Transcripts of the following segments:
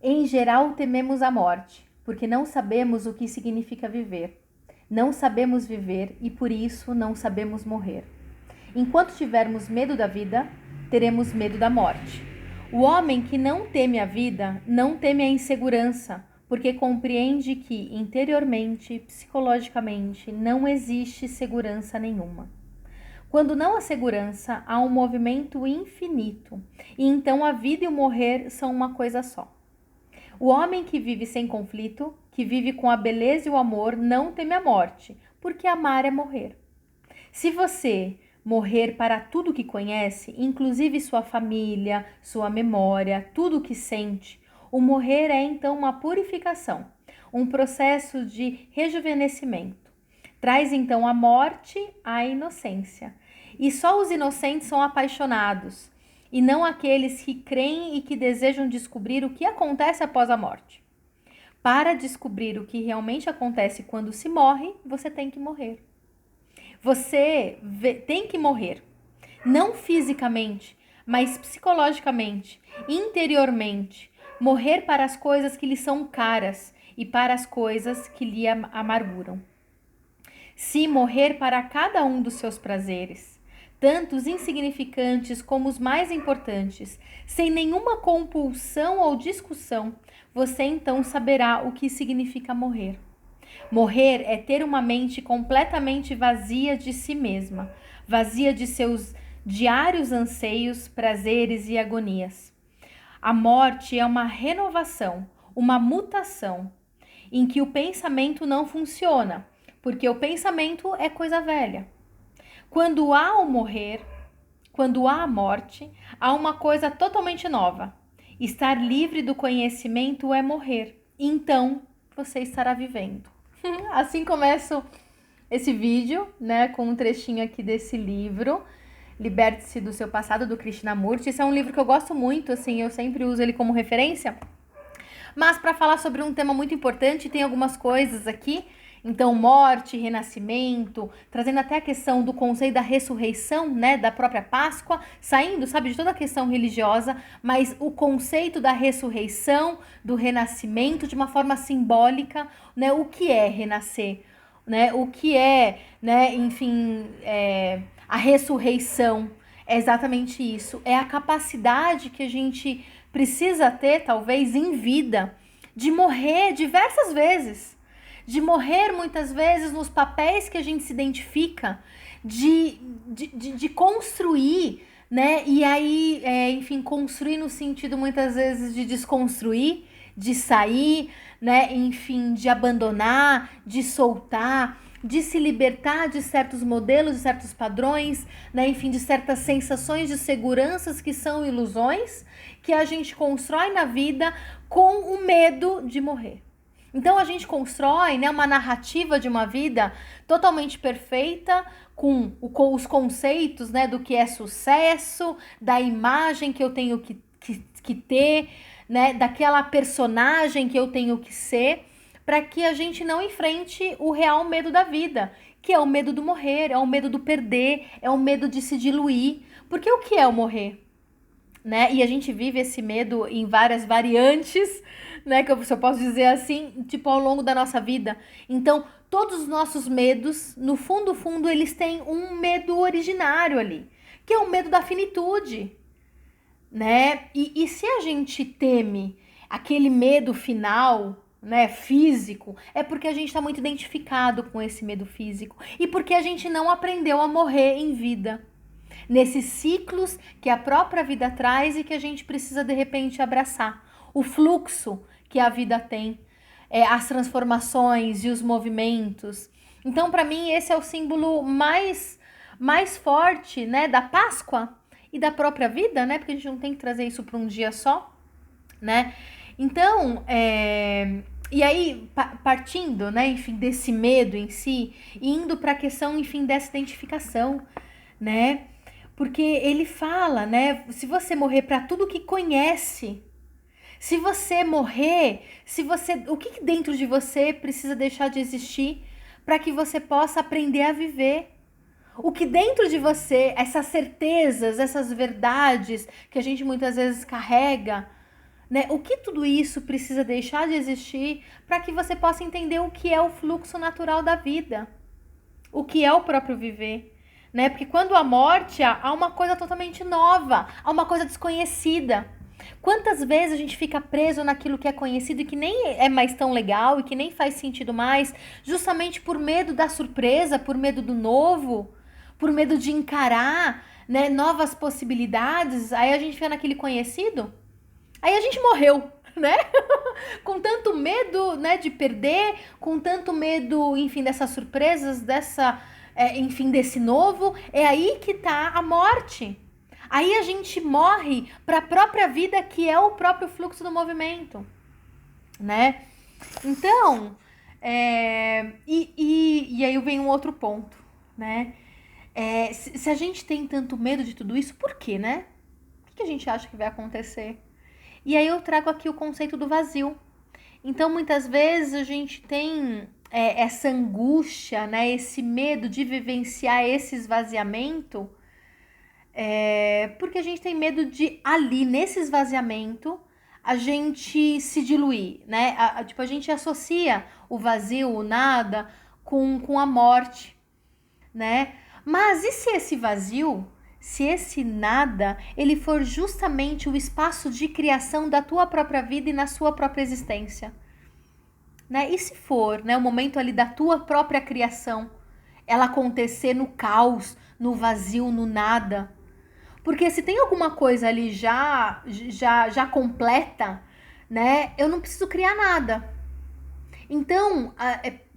Em geral, tememos a morte, porque não sabemos o que significa viver. Não sabemos viver e por isso não sabemos morrer. Enquanto tivermos medo da vida, teremos medo da morte. O homem que não teme a vida não teme a insegurança, porque compreende que interiormente, psicologicamente, não existe segurança nenhuma. Quando não há segurança, há um movimento infinito, e então a vida e o morrer são uma coisa só. O homem que vive sem conflito, que vive com a beleza e o amor, não teme a morte, porque amar é morrer. Se você morrer para tudo que conhece, inclusive sua família, sua memória, tudo o que sente, o morrer é então uma purificação, um processo de rejuvenescimento. Traz então a morte à inocência. E só os inocentes são apaixonados, e não aqueles que creem e que desejam descobrir o que acontece após a morte. Para descobrir o que realmente acontece quando se morre, você tem que morrer. Tem que morrer, não fisicamente, mas psicologicamente, interiormente. Morrer para as coisas que lhe são caras e para as coisas que lhe amarguram. Se morrer para cada um dos seus prazeres, tanto os insignificantes como os mais importantes, sem nenhuma compulsão ou discussão, você então saberá o que significa morrer. Morrer é ter uma mente completamente vazia de si mesma, vazia de seus diários anseios, prazeres e agonias. A morte é uma renovação, uma mutação, em que o pensamento não funciona, porque o pensamento é coisa velha. Quando há o morrer, quando há a morte, há uma coisa totalmente nova. Estar livre do conhecimento é morrer. Então, você estará vivendo. Assim começo esse vídeo, né, com um trechinho aqui desse livro, Liberte-se do Seu Passado, do Krishnamurti. Esse é um livro que eu gosto muito, assim, eu sempre uso ele como referência. Mas para falar sobre um tema muito importante, tem algumas coisas aqui. Então, morte, renascimento, trazendo até a questão do conceito da ressurreição, né, da própria Páscoa, saindo, sabe, de toda a questão religiosa, mas o conceito da ressurreição, do renascimento, de uma forma simbólica, né, o que é renascer, né, o que é, né, enfim, a ressurreição, é exatamente isso, é a capacidade que a gente precisa ter, talvez, em vida, de morrer diversas vezes, de morrer muitas vezes nos papéis que a gente se identifica, de construir, né? E aí, enfim, construir no sentido muitas vezes de desconstruir, de sair, né? Enfim, de abandonar, de soltar, de se libertar de certos modelos, de certos padrões, né? Enfim, de certas sensações de seguranças que são ilusões que a gente constrói na vida com o medo de morrer. Então a gente constrói, né, uma narrativa de uma vida totalmente perfeita, com os conceitos, né, do que é sucesso, da imagem que eu tenho que ter, né, daquela personagem que eu tenho que ser, para que a gente não enfrente o real medo da vida, que é o medo do morrer, é o medo do perder, é o medo de se diluir. Porque o que é o morrer? Né? E a gente vive esse medo em várias variantes, né? Que se eu posso dizer assim, tipo, ao longo da nossa vida. Então, todos os nossos medos, no fundo, eles têm um medo originário ali, que é o medo da finitude, né? E se a gente teme aquele medo final, né, físico, é porque a gente está muito identificado com esse medo físico e porque a gente não aprendeu a morrer em vida. Nesses ciclos que a própria vida traz e que a gente precisa de repente abraçar. O fluxo que a vida tem, as transformações e os movimentos. Então, para mim, esse é o símbolo mais forte, né, da Páscoa e da própria vida, né? Porque a gente não tem que trazer isso para um dia só, né? Então, e aí, partindo, né, enfim, desse medo em si, indo para a questão, enfim, dessa identificação, né? Porque ele fala, né? Se você morrer para tudo que conhece, se você morrer, o que dentro de você precisa deixar de existir para que você possa aprender a viver? O que dentro de você, essas certezas, essas verdades que a gente muitas vezes carrega, né? O que tudo isso precisa deixar de existir para que você possa entender o que é o fluxo natural da vida, o que é o próprio viver, né? Porque quando há morte, há uma coisa totalmente nova, há uma coisa desconhecida. Quantas vezes a gente fica preso naquilo que é conhecido e que nem é mais tão legal e que nem faz sentido mais, justamente por medo da surpresa, por medo do novo, por medo de encarar, né, novas possibilidades. Aí a gente fica naquele conhecido, aí a gente morreu, né? Com tanto medo, né, de perder, com tanto medo, enfim, dessas surpresas, enfim, desse novo. É aí que tá a morte. Aí a gente morre para a própria vida, que é o próprio fluxo do movimento, né? Então, e aí vem um outro ponto, né? Se a gente tem tanto medo de tudo isso, por quê, né? O que a gente acha que vai acontecer? E aí eu trago aqui o conceito do vazio. Então, muitas vezes a gente tem essa angústia, né? Esse medo de vivenciar esse esvaziamento, porque a gente tem medo de ali, nesse esvaziamento, a gente se diluir, né? Tipo, a gente associa o vazio, o nada, com a morte, né? Mas e se esse vazio, se esse nada, ele for justamente o espaço de criação da tua própria vida e na sua própria existência, né? E se for, né, o momento ali da tua própria criação, ela acontecer no caos, no vazio, no nada? Porque se tem alguma coisa ali já completa, né, eu não preciso criar nada. Então,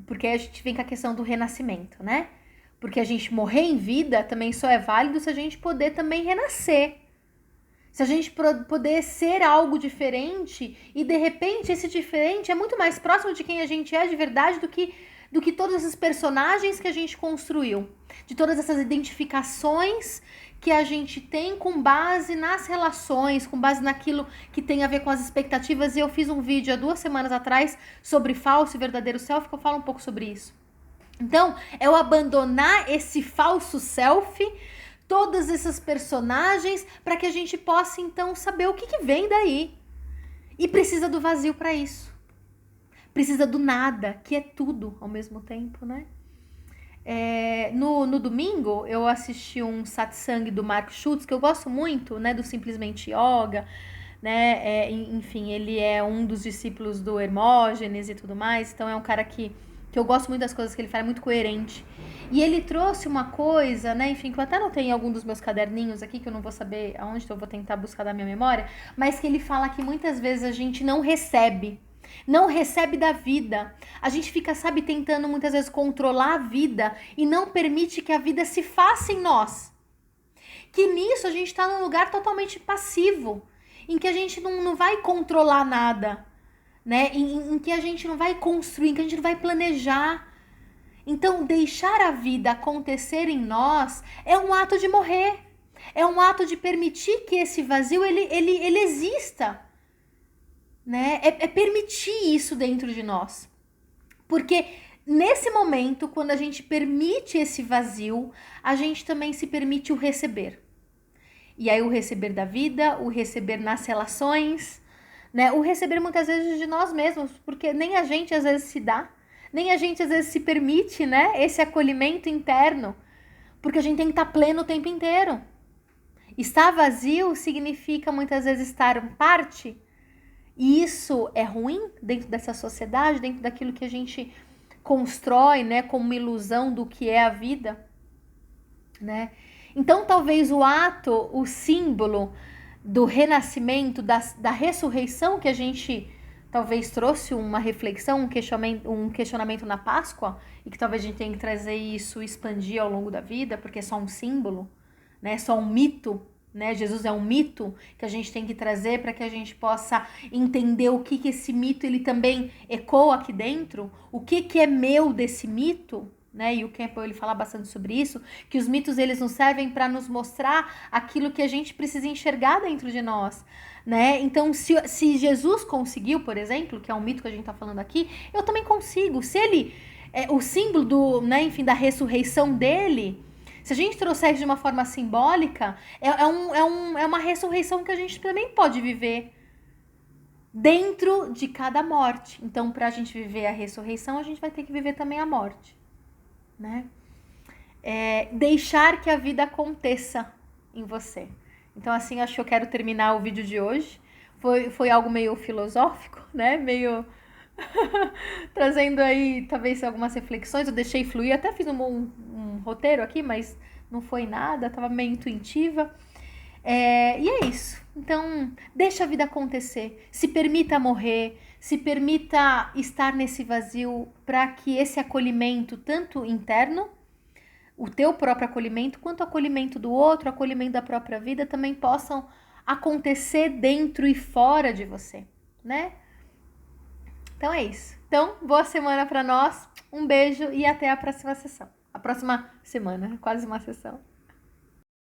porque a gente vem com a questão do renascimento, né? Porque a gente morrer em vida também só é válido se a gente poder também renascer. Se a gente poder ser algo diferente e de repente esse diferente é muito mais próximo de quem a gente é de verdade do que todos esses personagens que a gente construiu, de todas essas identificações que a gente tem com base nas relações, com base naquilo que tem a ver com as expectativas. E eu fiz um vídeo há 2 semanas atrás sobre falso e verdadeiro self, que eu falo um pouco sobre isso. Então, é o abandonar esse falso self, todos esses personagens, para que a gente possa então saber o que vem daí. E precisa do vazio para isso. Precisa do nada, que é tudo ao mesmo tempo, né? No domingo, eu assisti um satsang do Mark Schultz, que eu gosto muito, né? Do Simplesmente Yoga, né? Enfim, ele é um dos discípulos do Hermógenes e tudo mais. Então, é um cara que eu gosto muito das coisas que ele fala, é muito coerente. E ele trouxe uma coisa, né? Enfim, que eu até anotei em algum dos meus caderninhos aqui, que eu não vou saber aonde, então eu vou tentar buscar da minha memória. Mas que ele fala que muitas vezes a gente não recebe da vida. A gente fica, sabe, tentando muitas vezes controlar a vida e não permite que a vida se faça em nós. Que nisso a gente tá num lugar totalmente passivo, em que a gente não vai controlar nada, né? Em que a gente não vai construir, em que a gente não vai planejar. Então, deixar a vida acontecer em nós é um ato de morrer. É um ato de permitir que esse vazio, ele exista. Né? É permitir isso dentro de nós. Porque nesse momento, quando a gente permite esse vazio, a gente também se permite o receber. E aí o receber da vida, o receber nas relações, né? O receber muitas vezes de nós mesmos, porque nem a gente às vezes se dá, nem a gente às vezes se permite, né? Esse acolhimento interno, porque a gente tem que estar pleno o tempo inteiro. Estar vazio significa muitas vezes estar em parte. E isso é ruim dentro dessa sociedade, dentro daquilo que a gente constrói, né, como uma ilusão do que é a vida, né? Então, talvez o ato, o símbolo do renascimento, da ressurreição, que a gente talvez trouxe uma reflexão, um questionamento na Páscoa, e que talvez a gente tenha que trazer isso e expandir ao longo da vida, porque é só um símbolo, né? Só um mito, né? Jesus é um mito que a gente tem que trazer para que a gente possa entender o que esse mito ele também ecoa aqui dentro, o que é meu desse mito, né? E o Campbell ele fala bastante sobre isso, que os mitos eles nos servem para nos mostrar aquilo que a gente precisa enxergar dentro de nós, né? Então, se Jesus conseguiu, por exemplo, que é um mito que a gente está falando aqui, eu também consigo. Se ele o símbolo do, né, enfim, da ressurreição dele, se a gente trouxer de uma forma simbólica, é uma ressurreição que a gente também pode viver, dentro de cada morte. Então, para a gente viver a ressurreição, a gente vai ter que viver também a morte, né? Deixar que a vida aconteça em você. Então, assim, acho que eu quero terminar o vídeo de hoje. Foi algo meio filosófico, né? Meio trazendo aí, talvez, algumas reflexões. Eu deixei fluir, até fiz um roteiro aqui, mas não foi nada, tava meio intuitiva. E é isso. Então, deixa a vida acontecer. Se permita morrer, se permita estar nesse vazio para que esse acolhimento, tanto interno, o teu próprio acolhimento, quanto o acolhimento do outro, o acolhimento da própria vida, também possam acontecer dentro e fora de você, né? Então é isso. Então, boa semana para nós. Um beijo e até a próxima sessão. A próxima semana, quase uma sessão.